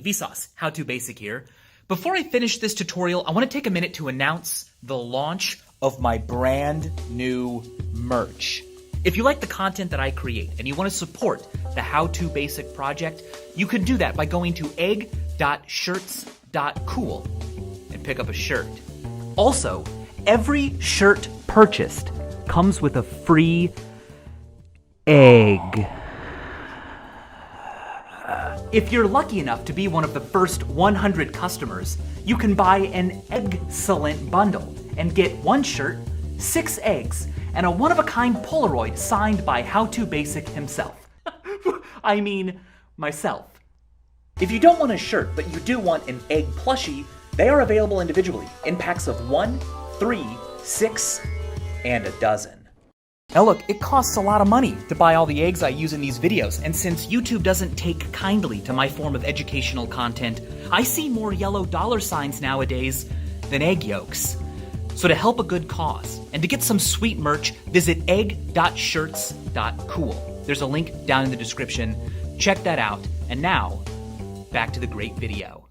Vsauce, How To Basic here. Before I finish this tutorial, I want to take a minute to announce the launch of my brand new merch. If you like the content that I create and you want to support the How To Basic project, you can do that by going to egg.shirts.cool and pick up a shirt. Also, every shirt purchased comes with a free egg. If you're lucky enough to be one of the first 100 customers, you can buy an egg-cellent bundle and get 1 shirt, 6 eggs, and a one-of-a-kind Polaroid signed by How To Basic himself. I mean, myself. If you don't want a shirt, but you do want an egg plushie, they are available individually in packs of 1, 3, 6, and a dozen. Now look, it costs a lot of money to buy all the eggs I use in these videos, and since YouTube doesn't take kindly to my form of educational content, I see more yellow dollar signs nowadays than egg yolks. So to help a good cause, and to get some sweet merch, visit egg.shirts.cool. There's a link down in the description. Check that out. And now, back to the great video.